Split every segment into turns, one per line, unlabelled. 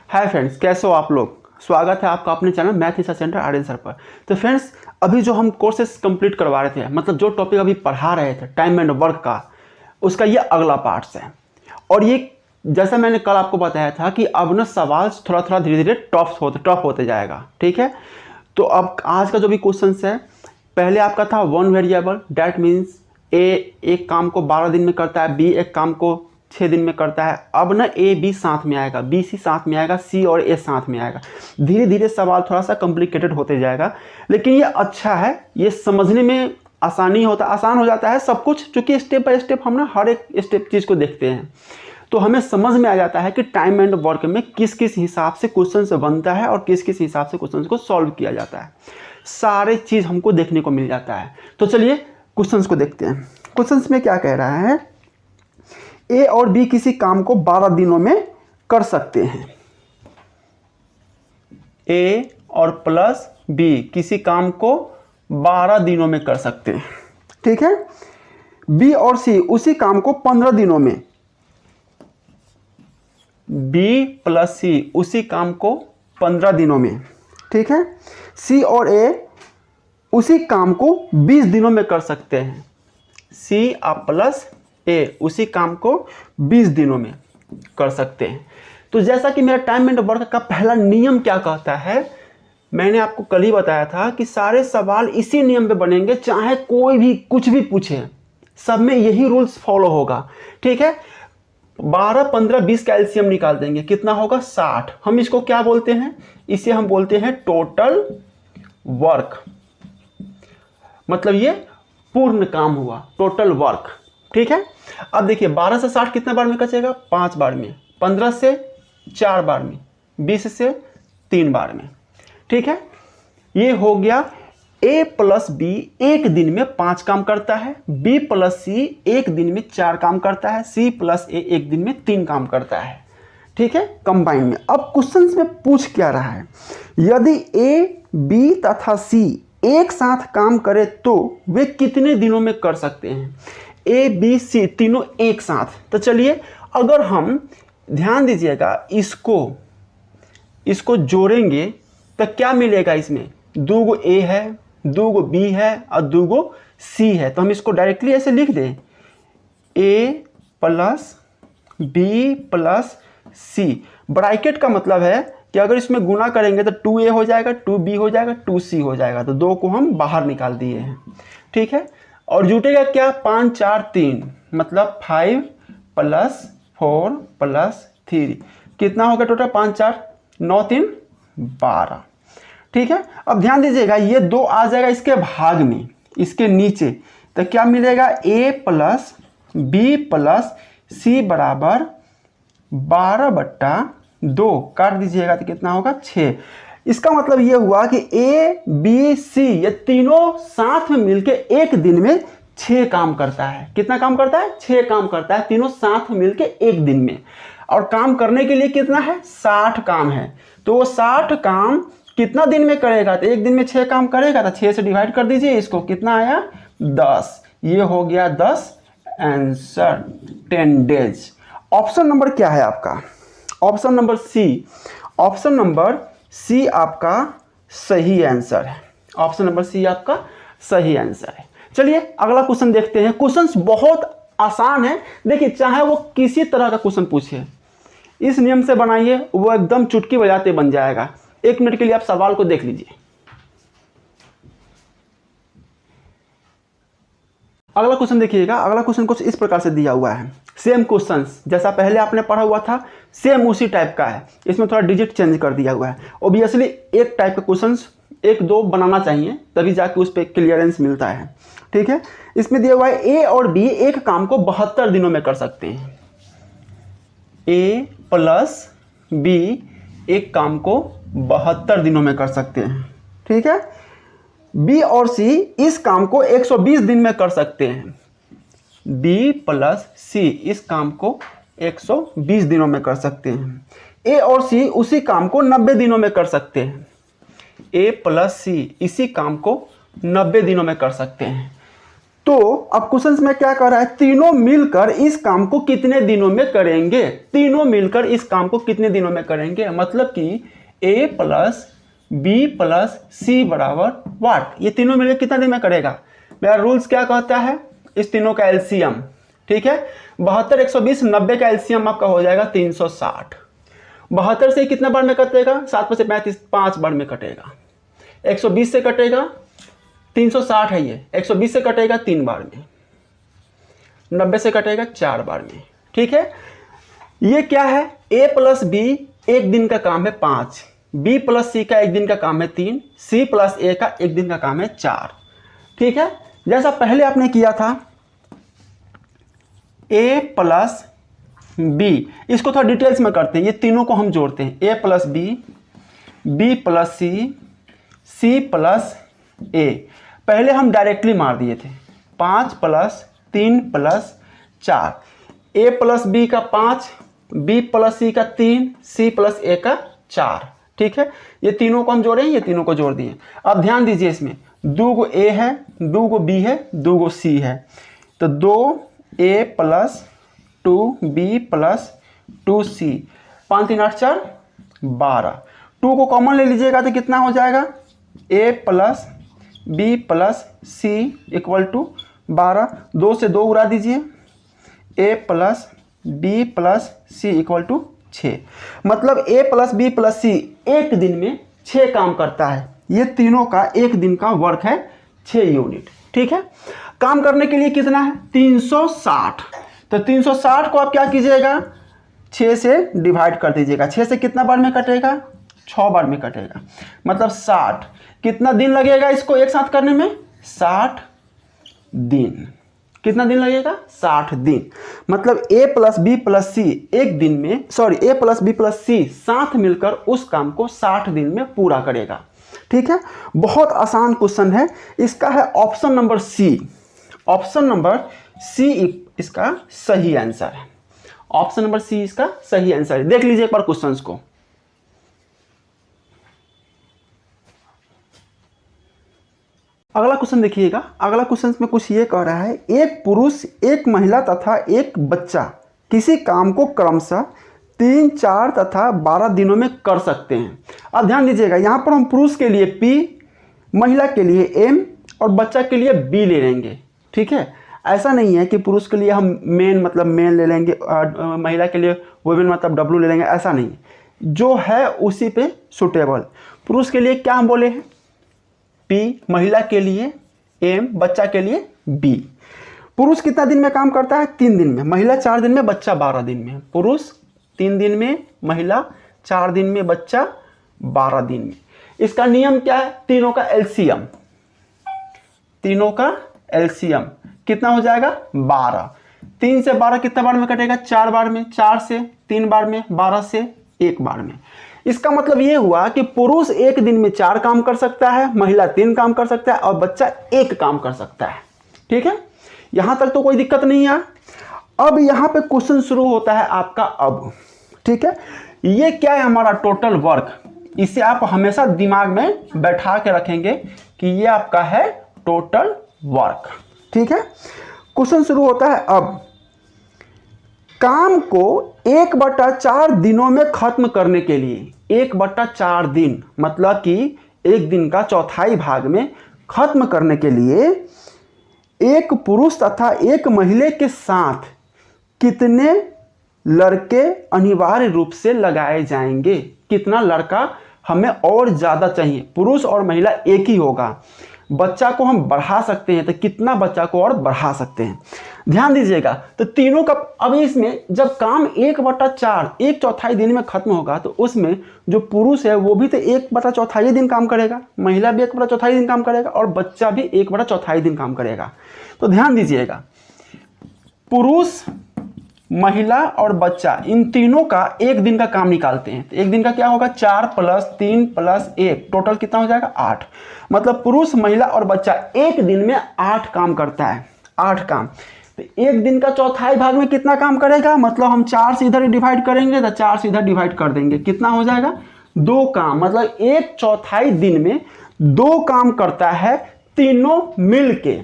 Hi friends, कैसे हो आप लोग। स्वागत है आपका अपने channel math research centre Aryan sir पर। तो फ्रेंड्स, अभी जो हम कोर्सेस कंप्लीट करवा रहे थे, मतलब जो टॉपिक अभी पढ़ा रहे थे टाइम एंड वर्क का, उसका ये अगला पार्ट है। और ये जैसा मैंने कल आपको बताया था कि अब ना सवाल थोड़ा थोड़ा धीरे धीरे टफ होते जाएगा। ठीक है, तो अब आज का जो भी क्वेश्चन है, पहले आपका था वन वेरिएबल, डैट मीन्स ए एक काम को 12 दिन में करता है, बी एक काम को 6 दिन में करता है। अब ना ए बी साथ में आएगा, बी सी साथ में आएगा, सी और ए साथ में आएगा। धीरे धीरे सवाल थोड़ा सा कॉम्प्लिकेटेड होते जाएगा, लेकिन ये अच्छा है, ये समझने में आसान हो जाता है सब कुछ, क्योंकि स्टेप बाय स्टेप हम ना हर एक स्टेप चीज़ को देखते हैं, तो हमें समझ में आ जाता है कि टाइम एंड वर्क में किस किस हिसाब से क्वेश्चन बनता है और किस किस हिसाब से क्वेश्चन को सॉल्व किया जाता है। सारे चीज़ हमको देखने को मिल जाता है। तो चलिए क्वेश्चंस को देखते हैं। क्वेश्चंस में क्या कह रहा है, ए और बी किसी काम को 12 दिनों में कर सकते हैं। ए और प्लस बी किसी काम को 12 दिनों में कर सकते हैं। ठीक है, बी और सी उसी काम को 15 दिनों में, बी प्लस सी उसी काम को 15 दिनों में। ठीक है, सी और ए उसी काम को 20 दिनों में कर सकते हैं। सी प्लस ए उसी काम को 20 दिनों में कर सकते हैं। तो जैसा कि मेरा टाइम एंड वर्क का पहला नियम क्या कहता है, मैंने आपको कल ही बताया था कि सारे सवाल इसी नियम पे बनेंगे, चाहे कोई भी कुछ भी पूछे, सब में यही रूल्स फॉलो होगा। ठीक है, 12, 15, 20 का एलसीएम निकाल देंगे, कितना होगा 60। हम इसको क्या बोलते हैं, इसे हम बोलते हैं टोटल वर्क, मतलब ये पूर्ण काम हुआ, टोटल वर्क। ठीक है, अब देखिए 12 से 60 कितने बार में कचेगा, 5 बार में, 15 से 4 बार में, 20 से 3 बार में। ठीक है, ये हो गया। ए प्लस बी एक दिन में 5 काम करता है, बी प्लस सी एक दिन में 4 काम करता है, सी प्लस ए एक दिन में 3 काम करता है। ठीक है, कंबाइन में। अब क्वेश्चन में पूछ क्या रहा है, यदि ए बी तथा सी एक साथ काम करे तो वे कितने दिनों में कर सकते हैं। ए बी सी तीनों एक साथ। तो चलिए, अगर हम ध्यान दीजिएगा, इसको जोड़ेंगे तो क्या मिलेगा, इसमें 2 ए है, 2 बी है और 2 सी है। तो हम इसको डायरेक्टली ऐसे लिख दें, ए प्लस बी प्लस सी। ब्रैकेट का मतलब है कि अगर इसमें गुना करेंगे तो 2a हो जाएगा, 2b हो जाएगा, 2c हो जाएगा। तो 2 को हम बाहर निकाल दिए हैं। ठीक है, और जुटेगा क्या, 5 4 3, मतलब 5 प्लस 4 प्लस 3, कितना होगा टोटल, 5 4 9 3 12। ठीक है, अब ध्यान दीजिएगा, ये 2 आ जाएगा इसके भाग में, इसके नीचे, तो क्या मिलेगा, a प्लस बी प्लस सी बराबर 12/2, काट दीजिएगा तो कितना होगा 6। इसका मतलब ये हुआ कि ए बी सी ये तीनों साथ में मिलके एक दिन में 6 काम करता है। कितना काम करता है, 6 काम करता है, तीनों साथ में मिलके एक दिन में। और काम करने के लिए कितना है, 60 काम है। तो वो 60 काम कितना दिन में करेगा, तो एक दिन में 6 काम करेगा, तो 6 से डिवाइड कर दीजिए इसको, कितना आया 10। ये हो गया 10 आंसर, 10 डेज। ऑप्शन नंबर क्या है आपका, option number C. Option number C आपका सही आंसर है। ऑप्शन नंबर सी आपका सही आंसर है। चलिए अगला क्वेश्चन देखते हैं। क्वेश्चंस बहुत आसान है, देखिए चाहे वो किसी तरह का क्वेश्चन पूछे, इस नियम से बनाइए, वो एकदम चुटकी बजाते बन जाएगा। 1 मिनट के लिए आप सवाल को देख लीजिए। अगला क्वेश्चन देखिएगा। अगला क्वेश्चन कुछ इस प्रकार से दिया हुआ है, सेम क्वेश्चंस जैसा पहले आपने पढ़ा हुआ था, सेम उसी टाइप का है। इसमें थोड़ा डिजिट चेंज कर दिया हुआ है। ऑब्वियसली एक टाइप के क्वेश्चंस 1-2 बनाना चाहिए, तभी जाके उस पर क्लियरेंस मिलता है। ठीक है, इसमें दिया हुआ है ए और बी एक काम को 72 दिनों में कर सकते हैं। ए प्लस बी एक काम को 72 दिनों में कर सकते हैं। ठीक है, बी और सी इस काम को 120 दिन में कर सकते हैं। बी प्लस सी इस काम को 120 दिनों में कर सकते हैं। ए और सी उसी काम को 90 दिनों में कर सकते हैं। ए प्लस सी इसी काम को 90 दिनों में कर सकते हैं। तो अब क्वेश्चन में क्या कर रहा है, तीनों मिलकर इस काम को कितने दिनों में करेंगे, तीनों मिलकर इस काम को कितने दिनों में करेंगे, मतलब कि a प्लस बी प्लस सी बराबर वाट, ये तीनों मिलकर कितना दिन में करेगा। मेरा रूल्स क्या कहता है, इस तीनों का एलसीएम, ठीक है, 72 120 90 का एलसीएम आपका हो जाएगा 360। 72 से कितने बार में कटेगा, 7 में से 35 5 बार में कटेगा। 120 से कटेगा 360 है ये, 120 से कटेगा 3 बार में, 90 से कटेगा 4 बार में, ठीक है। ये क्या है, a प्लस बी एक दिन का काम है 5, b प्लस सी का एक दिन का काम है 3, c प्लस a का एक दिन का काम है 4, ठीक है। जैसा पहले आपने किया था a प्लस बी, इसको थोड़ा डिटेल्स में करते हैं, ये तीनों को हम जोड़ते हैं, a plus B, b plus C, c plus a। पहले हम डायरेक्टली मार दिए थे, 5 plus 3 plus 4, a plus B का 5, b प्लस सी का 3, c प्लस a का 4, ठीक है। ये तीनों को हम जोड़े हैं, ये तीनों को जोड़ दिए। अब ध्यान दीजिए, इसमें 2 गो a है, 2 गो b है, 2 गो c है, तो 2a plus 2b plus 2c, 5 3 8 4 12, 2 को कॉमन ले लीजिएगा तो कितना हो जाएगा, a plus B plus C equal to 12, 2 से 2 उड़ा दीजिए, a plus B plus C equal to 6, मतलब a plus B plus C एक दिन में 6 काम करता है। ये तीनों का एक दिन का वर्क है 6 यूनिट, ठीक है। काम करने के लिए कितना है, 360, तो 360 को आप क्या कीजिएगा, 6 से डिवाइड कर दीजिएगा, 6 से कितना बार में कटेगा, 6 बार में कटेगा, मतलब 60। कितना दिन लगेगा इसको एक साथ करने में, 60 दिन। कितना दिन लगेगा, 60 दिन। मतलब a plus B plus C एक दिन में, sorry a plus B plus C साथ मिलकर उस काम को 60 दिन में पूरा करेगा, ठीक है। बहुत आसान क्वेश्चन है, इसका है option number C, option number C इसका सही आंसर है, ऑप्शन नंबर सी इसका सही आंसर है। देख लीजिए एक बार क्वेश्चंस को। अगला क्वेश्चन देखिएगा, अगला क्वेश्चन में कुछ ये कह रहा है, एक पुरुष एक महिला तथा एक बच्चा किसी काम को क्रमशः 3 4 तथा 12 दिनों में कर सकते हैं। अब ध्यान दीजिएगा, यहाँ पर हम पुरुष के लिए P, महिला के लिए M और बच्चा के लिए B ले लेंगे, ठीक है। ऐसा नहीं है कि पुरुष के लिए हम मेन मतलब मेन ले लेंगे और महिला के लिए वुमेन मतलब W ले लेंगे, ऐसा नहीं, जो है उसी पे सुटेबल। पुरुष के लिए क्या हम बोले हैं, P, महिला के लिए M, बच्चा के लिए B। पुरुष कितना दिन में काम करता है, 3 दिन में, महिला 4 दिन में, बच्चा 12 दिन में। पुरुष 3 दिन में, महिला 4 दिन में, बच्चा 12 दिन में। इसका नियम क्या है, तीनों का एलसीएम, तीनों का एलसीएम कितना हो जाएगा, 12। 3 से 12 कितने बार में कटेगा, 4 बार में, 4 से 3 बार में, 12 से 1 बार में। इसका मतलब ये हुआ कि पुरुष एक दिन में 4 काम कर सकता है, महिला 3 काम कर सकता है और बच्चा 1 काम कर सकता है, ठीक है। यहां तक तो कोई दिक्कत नहीं है। अब यहां पे क्वेश्चन शुरू होता है आपका अब, ठीक है। ये क्या है, हमारा टोटल वर्क, इसे आप हमेशा दिमाग में बैठा के रखेंगे कि ये आपका है टोटल वर्क, ठीक है। क्वेश्चन शुरू होता है अब, काम को 1/4 दिनों में खत्म करने के लिए, 1/4 दिन मतलब कि एक दिन का चौथाई भाग में खत्म करने के लिए एक पुरुष तथा एक महिला के साथ कितने लड़के अनिवार्य रूप से लगाए जाएंगे। कितना लड़का हमें और ज़्यादा चाहिए, पुरुष और महिला एक ही होगा, बच्चा को हम बढ़ा सकते हैं तो कितना बच्चा को और बढ़ा सकते हैं। ध्यान दीजिएगा, तो तीनों का अब इसमें जब काम 1/4 1/4 दिन में खत्म होगा तो उसमें जो पुरुष है वो भी तो 1/4 दिन काम करेगा, महिला भी 1/4 दिन काम करेगा और बच्चा भी 1/4 दिन काम करेगा। तो ध्यान दीजिएगा, पुरुष, महिला और बच्चा इन तीनों का एक दिन का काम निकालते हैं तो एक दिन का क्या होगा, 4 + 3 + 1 टोटल कितना हो जाएगा, 8। मतलब पुरुष, महिला और बच्चा एक दिन में 8 काम करता है, 8 काम। तो एक दिन का चौथाई भाग में कितना काम करेगा, मतलब हम 4 से इधर डिवाइड करेंगे तो 4 से इधर डिवाइड कर देंगे, कितना हो जाएगा, 2 काम। मतलब 1/4 दिन में 2 काम करता है तीनों मिल के,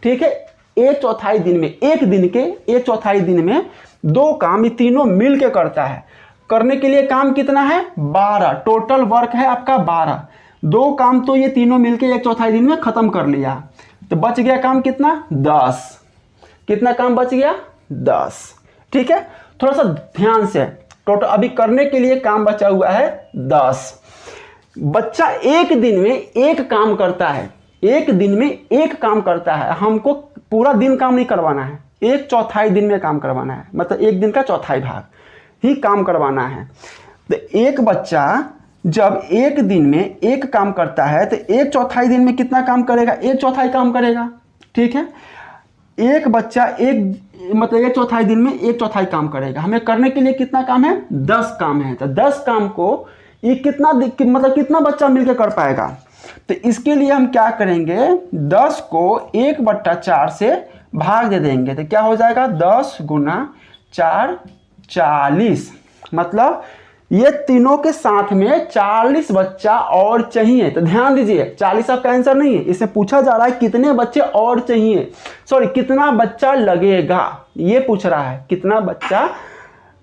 ठीक है। एक चौथाई दिन में, एक दिन के एक चौथाई दिन में 2 काम ये तीनों मिल के करता है। करने के लिए काम कितना है? 12। टोटल वर्क है आपका 12। 2 काम तो ये तीनों मिलके एक चौथाई दिन में खत्म कर लिया, तो बच गया काम कितना? 10। कितना काम बच गया? 10। ठीक है, थोड़ा सा ध्यान से, टोटल अभी करने के लिए काम बचा हुआ है 10। बच्चा एक दिन में एक काम करता है, एक दिन में एक काम करता है। हमको पूरा दिन काम नहीं करवाना है, एक चौथाई दिन में काम करवाना है, मतलब एक दिन का चौथाई भाग ही काम करवाना है। तो एक बच्चा जब एक दिन में एक काम करता है तो एक चौथाई दिन में कितना काम करेगा? एक चौथाई काम करेगा। ठीक है, एक बच्चा मतलब एक चौथाई दिन में एक चौथाई काम करेगा। हमें करने के लिए कितना काम है? 10 काम है। तो 10 काम को ये मतलब कितना बच्चा मिलकर कर पाएगा? तो इसके लिए हम क्या करेंगे, 10 को 1/4 से भाग दे देंगे। तो क्या हो जाएगा? 10 × 4 40। मतलब ये तीनों के साथ में 40 बच्चा और चाहिए। तो ध्यान दीजिए, 40 आपका आंसर नहीं है, इसमें पूछा जा रहा है कितने बच्चे और चाहिए, सॉरी कितना बच्चा लगेगा, ये पूछ रहा है कितना बच्चा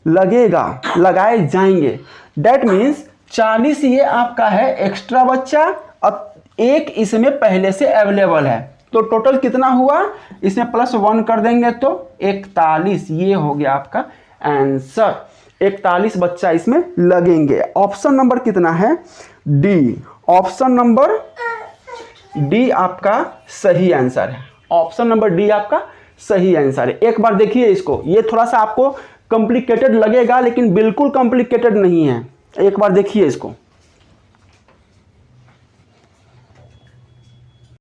लगेगा, लगाए जाएंगे। डेट मीन्स 40 ये आपका है एक्स्ट्रा बच्चा, अब एक इसमें पहले से अवेलेबल है, तो टोटल कितना हुआ? इसमें +1 कर देंगे तो 41। ये हो गया आपका आंसर। 41 बच्चा इसमें लगेंगे। ऑप्शन नंबर कितना है? डी। ऑप्शन नंबर डी आपका सही आंसर है। ऑप्शन नंबर डी आपका सही आंसर है। एक बार देखिए इसको, ये थोड़ा सा आपको कॉम्प्लिकेटेड लगेगा लेकिन बिल्कुल कॉम्प्लिकेटेड नहीं है। एक बार देखिए इसको।